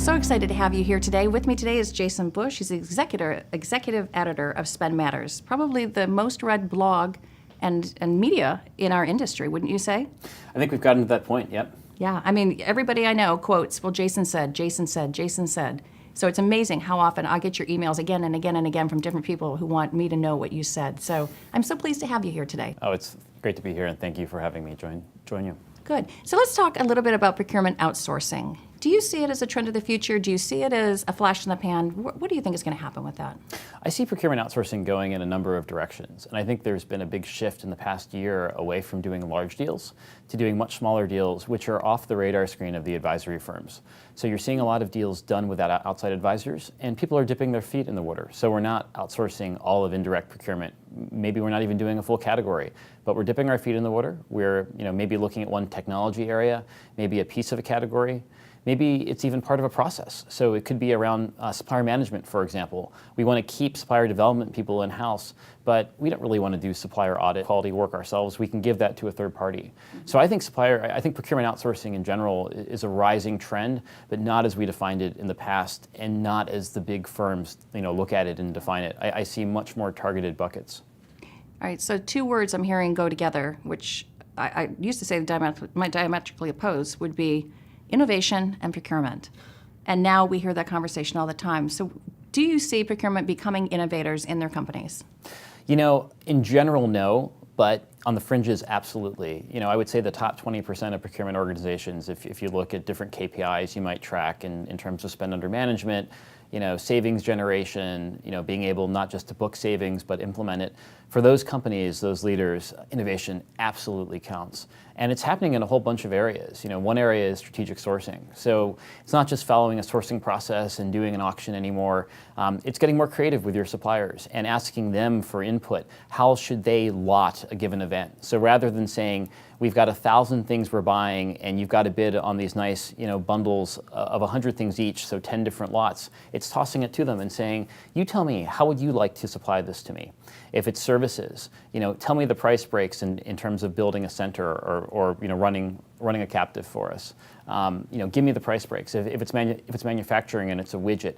so excited to have you here today. With me today is Jason Busch. He's the executive editor of SpendMatters, probably the most read blog and media in our industry, wouldn't you say? I think we've gotten to that point, yep. Yeah, I mean, everybody I know quotes, well, Jason said, Jason said, Jason said. So it's amazing how often I get your emails again and again and again from different people who want me to know what you said. So I'm so pleased to have you here today. Oh, it's great to be here, and thank you for having me join you. Good. So let's talk a little bit about procurement outsourcing. Do you see it as a trend of the future? Do you see it as a flash in the pan? What do you think is going to happen with that? I see procurement outsourcing going in a number of directions, and I think there's been a big shift in the past year away from doing large deals to doing much smaller deals, which are off the radar screen of the advisory firms. So you're seeing a lot of deals done without outside advisors, and people are dipping their feet in the water. So we're not outsourcing all of indirect procurement. Maybe we're not even doing a full category, but we're dipping our feet in the water. We're maybe looking at one technology area, maybe a piece of a category. Maybe it's even part of a process. So it could be around supplier management, for example. We want to keep supplier development people in-house, but we don't really want to do supplier audit quality work ourselves. We can give that to a third party. Mm-hmm. So I think procurement outsourcing in general is a rising trend, but not as we defined it in the past, and not as the big firms look at it and define it. I see much more targeted buckets. All right, so two words I'm hearing go together, which I used to say diametrically opposed, would be innovation and procurement. And now we hear that conversation all the time. So do you see procurement becoming innovators in their companies? In general, no, but on the fringes, absolutely. I would say the top 20% of procurement organizations, if you look at different KPIs you might track in terms of spend under management, savings generation, being able not just to book savings, but implement it. For those companies, those leaders, innovation absolutely counts. And it's happening in a whole bunch of areas. One area is strategic sourcing. So it's not just following a sourcing process and doing an auction anymore. It's getting more creative with your suppliers and asking them for input. How should they lot a given event? So rather than saying, we've got 1,000 things we're buying and you've got to bid on these nice bundles of 100 things each, so 10 different lots, it's tossing it to them and saying, you tell me, how would you like to supply this to me? If it's services, tell me the price breaks in terms of building a center or running a captive for us. Give me the price breaks. If it's manufacturing and it's a widget,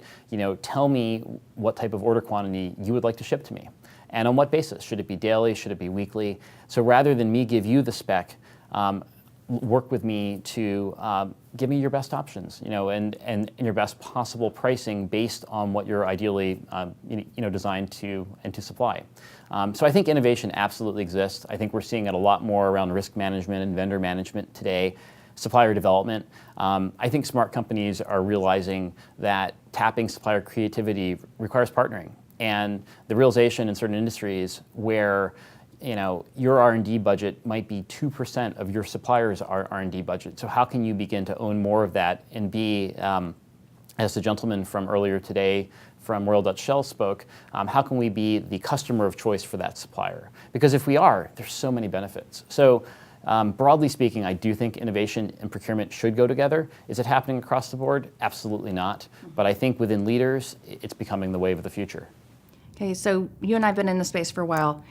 tell me what type of order quantity you would like to ship to me. And on what basis? Should it be daily? Should it be weekly? So rather than me give you the spec, work with me to give me your best options, and your best possible pricing based on what you're ideally, designed to supply. So I think innovation absolutely exists. I think we're seeing it a lot more around risk management and vendor management today. Supplier development. I think smart companies are realizing that tapping supplier creativity requires partnering. And the realization in certain industries where your R&D budget might be 2% of your supplier's R&D budget. So how can you begin to own more of that and be, as the gentleman from earlier today from Royal Dutch Shell spoke, how can we be the customer of choice for that supplier? Because if we are, there's so many benefits. So broadly speaking, I do think innovation and procurement should go together. Is it happening across the board? Absolutely not. But I think within leaders, it's becoming the wave of the future. Okay, so you and I have been in the space for a while.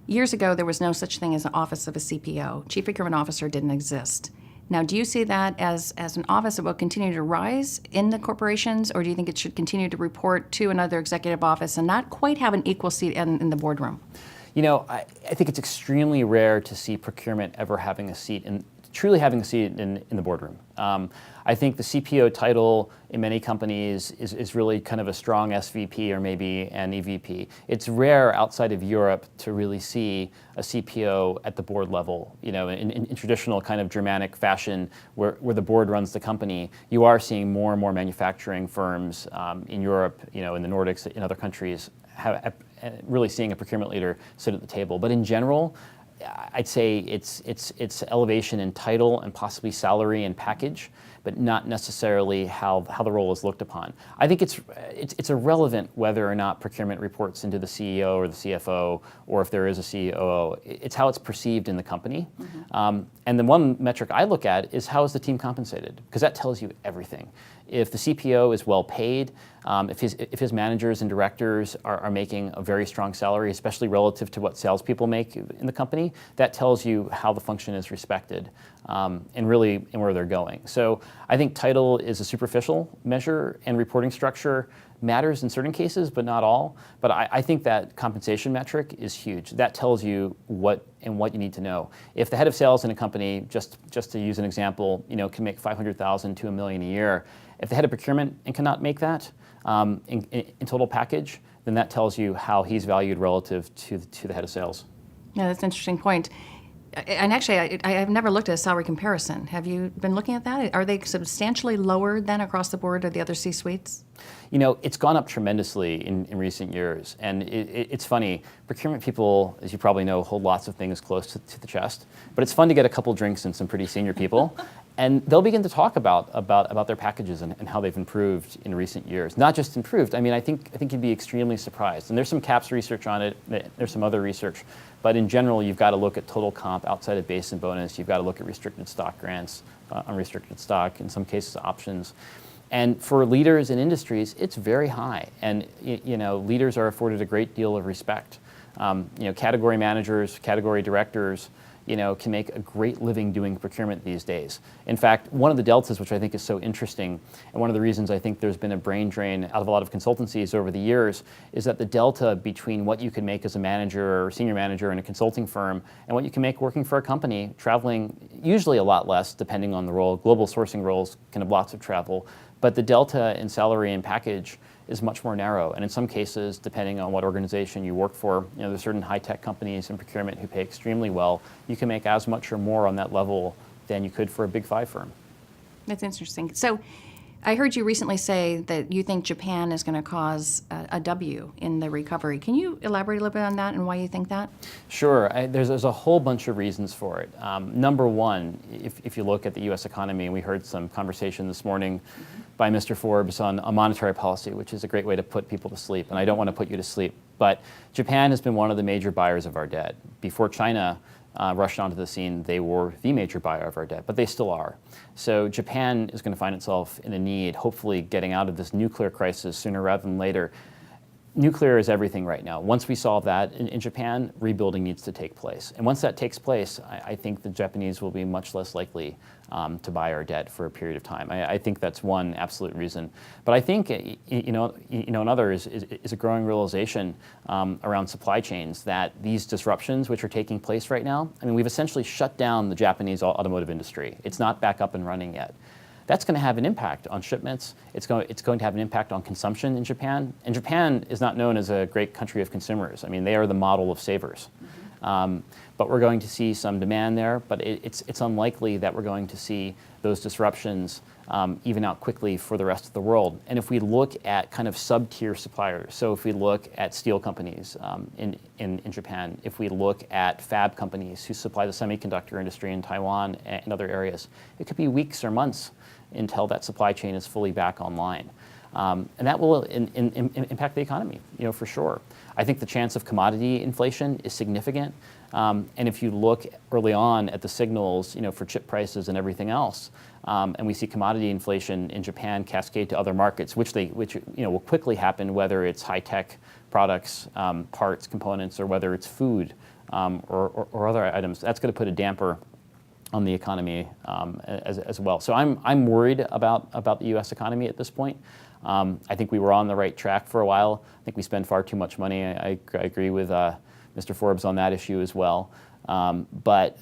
Years ago, there was no such thing as an office of a CPO. Chief Procurement Officer didn't exist. Now, do you see that as an office that will continue to rise in the corporations, or do you think it should continue to report to another executive office and not quite have an equal seat in the boardroom? I think it's extremely rare to see procurement ever having a seat truly having a seat in the boardroom. I think the CPO title in many companies is really kind of a strong SVP or maybe an EVP. It's rare outside of Europe to really see a CPO at the board level. In traditional kind of Germanic fashion where the board runs the company, you are seeing more and more manufacturing firms in Europe, in the Nordics, in other countries, really seeing a procurement leader sit at the table. But in general, I'd say it's elevation in title and possibly salary and package, but not necessarily how the role is looked upon. I think it's irrelevant whether or not procurement reports into the CEO or the CFO, or if there is a COO. It's how it's perceived in the company. Mm-hmm. And the one metric I look at is how is the team compensated, because that tells you everything. If the CPO is well paid, if his managers and directors are making a very strong salary, especially relative to what salespeople make in the company, company, that tells you how the function is respected and where they're going. So I think title is a superficial measure, and reporting structure matters in certain cases, but not all. But I think that compensation metric is huge. That tells you what you need to know. If the head of sales in a company, just to use an example, can make $500,000 to $1 million a year, if the head of procurement cannot make that in total package, then that tells you how he's valued relative to the head of sales. Yeah, that's an interesting point. And actually, I have never looked at a salary comparison. Have you been looking at that? Are they substantially lower than across the board of the other C-suites? It's gone up tremendously in recent years. And it's funny, procurement people, as you probably know, hold lots of things close to the chest. But it's fun to get a couple drinks and some pretty senior people. And they'll begin to talk about their packages and how they've improved in recent years. Not just improved, I think you'd be extremely surprised. And there's some CAPS research on it, there's some other research. But in general, you've got to look at total comp outside of base and bonus. You've got to look at restricted stock grants, unrestricted stock, in some cases options. And for leaders in industries, it's very high. And leaders are afforded a great deal of respect. Category managers, category directors, can make a great living doing procurement these days. In fact, one of the deltas, which I think is so interesting, and one of the reasons I think there's been a brain drain out of a lot of consultancies over the years, is that the delta between what you can make as a manager or senior manager in a consulting firm and what you can make working for a company, traveling usually a lot less depending on the role. Global sourcing roles can have lots of travel, but the delta in salary and package is much more narrow. And in some cases, depending on what organization you work for, there's certain high-tech companies in procurement who pay extremely well. You can make as much or more on that level than you could for a Big Five firm. That's interesting. So I heard you recently say that you think Japan is going to cause a W in the recovery. Can you elaborate a little bit on that and why you think that? Sure. There's a whole bunch of reasons for it. Number one, if you look at the U.S. economy, and we heard some conversation this morning by Mr. Forbes on monetary policy, which is a great way to put people to sleep, and I don't want to put you to sleep. But Japan has been one of the major buyers of our debt. Before China rushed onto the scene, they were the major buyer of our debt, but they still are. So Japan is going to find itself in a need, hopefully getting out of this nuclear crisis sooner rather than later. Nuclear is everything right now. Once we solve that in Japan, rebuilding needs to take place. And once that takes place, I think the Japanese will be much less likely to buy our debt for a period of time. I think that's one absolute reason. But I think another is a growing realization around supply chains that these disruptions which are taking place right now, we've essentially shut down the Japanese automotive industry. It's not back up and running yet. That's going to have an impact on shipments. It's going to have an impact on consumption in Japan. And Japan is not known as a great country of consumers. They are the model of savers. But we're going to see some demand there, but it's unlikely that we're going to see those disruptions even out quickly for the rest of the world. And if we look at kind of sub-tier suppliers, so if we look at steel companies in Japan, if we look at fab companies who supply the semiconductor industry in Taiwan and other areas, it could be weeks or months until that supply chain is fully back online. And that will impact the economy, for sure. I think the chance of commodity inflation is significant. And if you look early on at the signals, for chip prices and everything else, and we see commodity inflation in Japan cascade to other markets, which will quickly happen, whether it's high-tech products, parts, components, or whether it's food or other items, that's going to put a damper on the economy as well. So I'm worried about the U.S. economy at this point. I think we were on the right track for a while. I think we spend far too much money. I agree with Mr. Forbes on that issue as well. But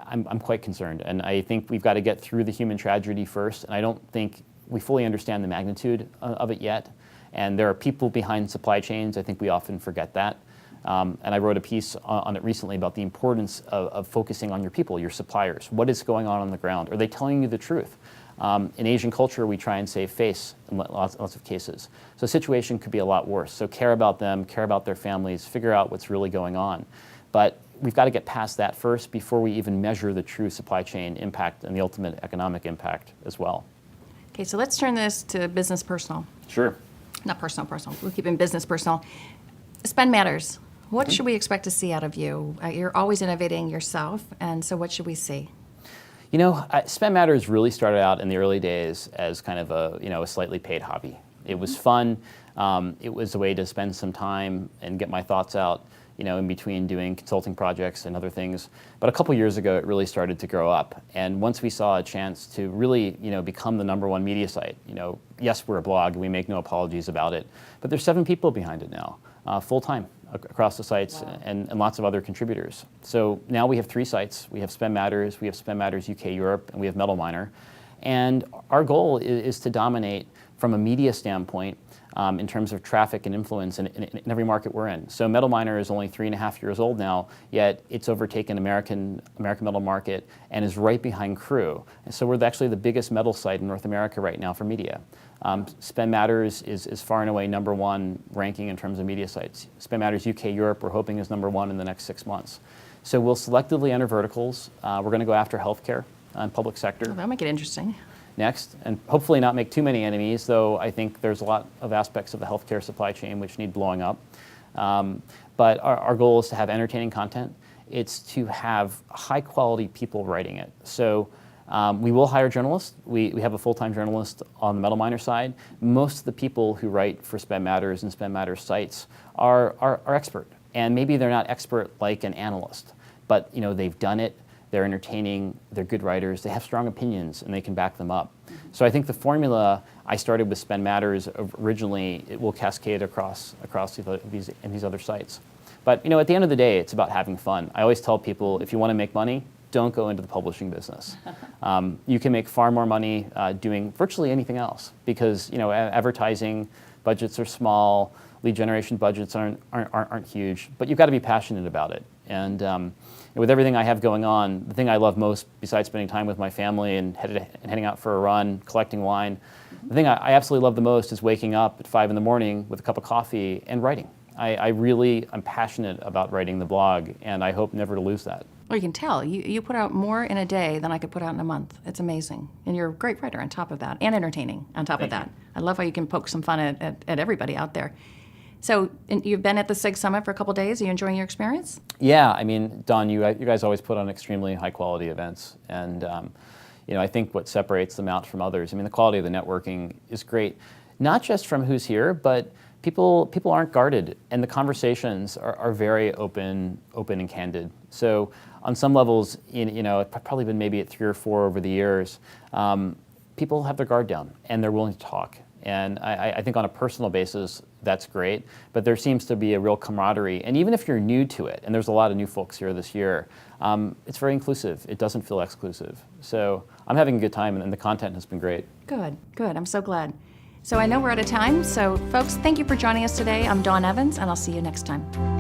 I'm quite concerned. And I think we've got to get through the human tragedy first. And I don't think we fully understand the magnitude of it yet. And there are people behind supply chains. I think we often forget that. And I wrote a piece on it recently about the importance of focusing on your people, your suppliers. What is going on the ground? Are they telling you the truth? In Asian culture, we try and save face in lots of cases. So the situation could be a lot worse. So care about them, care about their families, figure out what's really going on. But we've got to get past that first before we even measure the true supply chain impact and the ultimate economic impact as well. Okay, so let's turn this to business personal. Sure. Not personal. We'll keep it business personal. SpendMatters. What should we expect to see out of you? You're always innovating yourself, and so what should we see? SpendMatters really started out in the early days as kind of a slightly paid hobby. It was fun. It was a way to spend some time and get my thoughts out, in between doing consulting projects and other things. But a couple years ago, it really started to grow up. And once we saw a chance to really, become the #1 media site, yes, we're a blog, and we make no apologies about it, but there's 7 people behind it now, full-time across the sites. Wow. and lots of other contributors. So now we have 3 sites. We have SpendMatters, we have SpendMatters UK Europe, and we have Metal Miner. And our goal is to dominate from a media standpoint in terms of traffic and influence in every market we're in. So Metal Miner is only 3.5 years old now, yet it's overtaken American metal market and is right behind Crew. And so we're actually the biggest metal site in North America right now for media. SpendMatters is far and away #1 ranking in terms of media sites. SpendMatters UK Europe, we're hoping, is #1 in the next 6 months. So we'll selectively enter verticals. We're going to go after healthcare and public sector. Oh, that'll make it interesting. Next, and hopefully not make too many enemies, though I think there's a lot of aspects of the healthcare supply chain which need blowing up. But our goal is to have entertaining content. It's to have high quality people writing it. So we will hire journalists. We have a full-time journalist on the Metal Miner side. Most of the people who write for SpendMatters and SpendMatters sites are expert. And maybe they're not expert like an analyst, but they've done it. They're entertaining, they're good writers, they have strong opinions, and they can back them up. So I think the formula, I started with SpendMatters originally, it will cascade across these other sites. But at the end of the day, it's about having fun. I always tell people, if you want to make money, don't go into the publishing business. You can make far more money doing virtually anything else, because advertising budgets are small, lead generation budgets aren't huge, but you've got to be passionate about it. And with everything I have going on, the thing I love most, besides spending time with my family and heading out for a run, collecting wine, the thing I absolutely love the most is waking up at 5 in the morning with a cup of coffee and writing. I'm passionate about writing the blog, and I hope never to lose that. Well, you can tell. You put out more in a day than I could put out in a month. It's amazing. And you're a great writer on top of that, and entertaining on top of that. I love how you can poke some fun at everybody out there. So you've been at the SIG Summit for a couple days. Are you enjoying your experience? Yeah, I mean, Don, you guys always put on extremely high-quality events. And I think what separates them out from others, the quality of the networking is great, not just from who's here, but people aren't guarded, and the conversations are very open and candid. So on some levels, it's probably been maybe at 3 or 4 over the years, people have their guard down, and they're willing to talk. And I think on a personal basis, that's great, but there seems to be a real camaraderie. And even if you're new to it, and there's a lot of new folks here this year, it's very inclusive. It doesn't feel exclusive. So I'm having a good time, and the content has been great. Good. I'm so glad. So I know we're out of time, so folks, thank you for joining us today. I'm Dawn Evans, and I'll see you next time.